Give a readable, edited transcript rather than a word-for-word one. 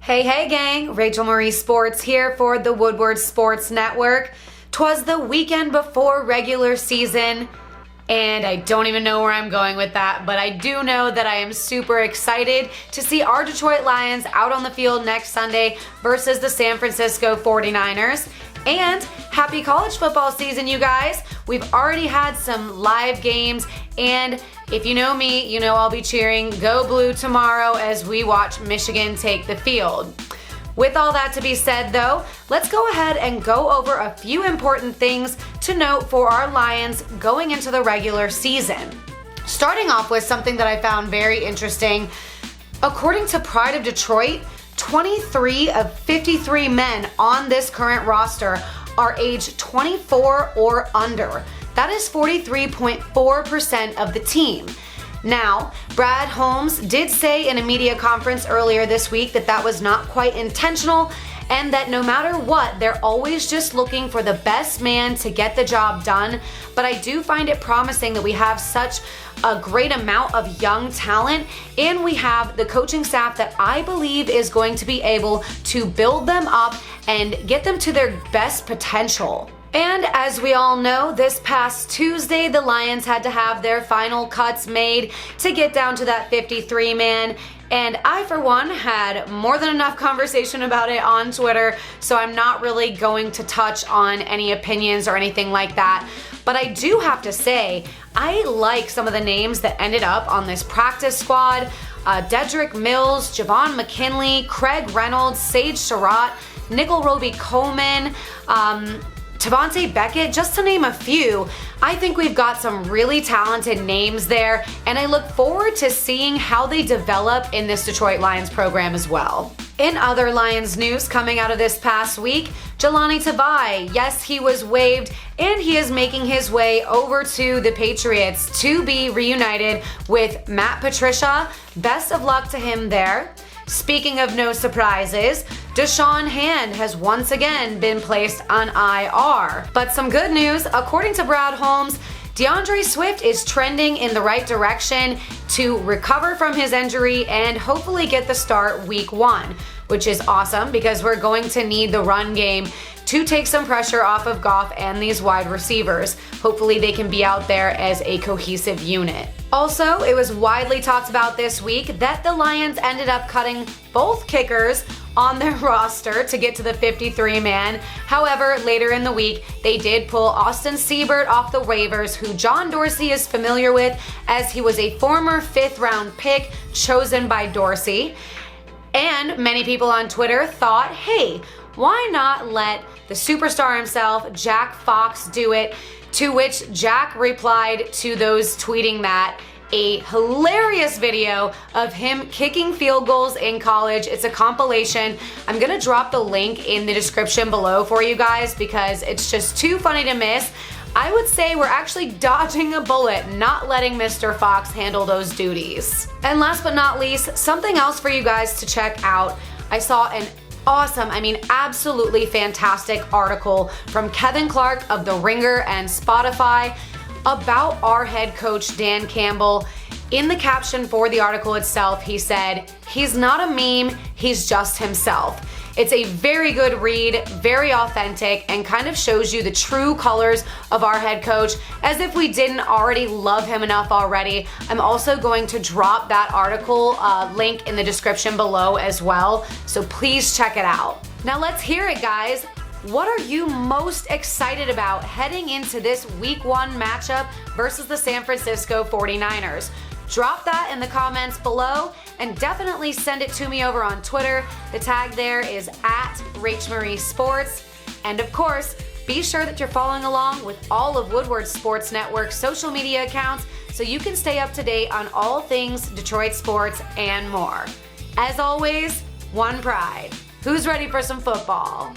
Hey gang, Rachel Marie Sports here for the Woodward Sports Network. 'Twas the weekend before regular season, and I don't even know where I'm going with that, but I do know that I am super excited to see our Detroit Lions out on the field next Sunday versus the San Francisco 49ers. And happy college football season, you guys. We've already had some live games, and if you know me, you know I'll be cheering Go Blue tomorrow as we watch Michigan take the field. With all that to be said though, let's go ahead and go over a few important things to note for our Lions going into the regular season. Starting off with something that I found very interesting. According to Pride of Detroit, 23 of 53 men on this current roster are age 24 or under. That is 43.4% of the team. Now, Brad Holmes did say in a media conference earlier this week that that was not quite intentional, and that no matter what, they're always just looking for the best man to get the job done. But I do find it promising that we have such a great amount of young talent, and we have the coaching staff that I believe is going to be able to build them up and get them to their best potential. And as we all know, this past Tuesday, the Lions had to have their final cuts made to get down to that 53-man. And I, for one, had more than enough conversation about it on Twitter, so I'm not really going to touch on any opinions or anything like that. But I do have to say, I like some of the names that ended up on this practice squad. Dedrick Mills, Javon McKinley, Craig Reynolds, Sage Surratt, Nickel Roby Coleman, Tavante Beckett, just to name a few. I think we've got some really talented names there, and I look forward to seeing how they develop in this Detroit Lions program as well. In other Lions news coming out of this past week, Jelani Tavai, yes, he was waived, and he is making his way over to the Patriots to be reunited with Matt Patricia. Best of luck to him there. Speaking of no surprises, Deshaun Hand has once again been placed on IR. But some good news, according to Brad Holmes, DeAndre Swift is trending in the right direction to recover from his injury and hopefully get the start week 1, which is awesome because we're going to need the run game to take some pressure off of Goff and these wide receivers. Hopefully they can be out there as a cohesive unit. Also, it was widely talked about this week that the Lions ended up cutting both kickers on their roster to get to the 53-man. However, later in the week, they did pull Austin Siebert off the waivers, who John Dorsey is familiar with as he was a former 5th-round pick chosen by Dorsey. And many people on Twitter thought, hey, why not let the superstar himself, Jack Fox, do it? To which Jack replied to those tweeting that, a hilarious video of him kicking field goals in college. It's a compilation. I'm gonna drop the link in the description below for you guys because it's just too funny to miss. I would say we're actually dodging a bullet, not letting Mr. Fox handle those duties. And last but not least, something else for you guys to check out. I saw an awesome, absolutely fantastic article from Kevin Clark of The Ringer and Spotify about our head coach, Dan Campbell. In the caption for the article itself, he said, "He's not a meme, he's just himself." It's a very good read, very authentic, and kind of shows you the true colors of our head coach, as if we didn't already love him enough already. I'm also going to drop that article link in the description below as well, so please check it out. Now let's hear it, guys. What are you most excited about heading into this week 1 matchup versus the San Francisco 49ers? Drop that in the comments below and definitely send it to me over on Twitter. The tag there is @RachMarieSports. And of course, be sure that you're following along with all of Woodward Sports Network's social media accounts so you can stay up to date on all things Detroit sports and more. As always, one pride. Who's ready for some football?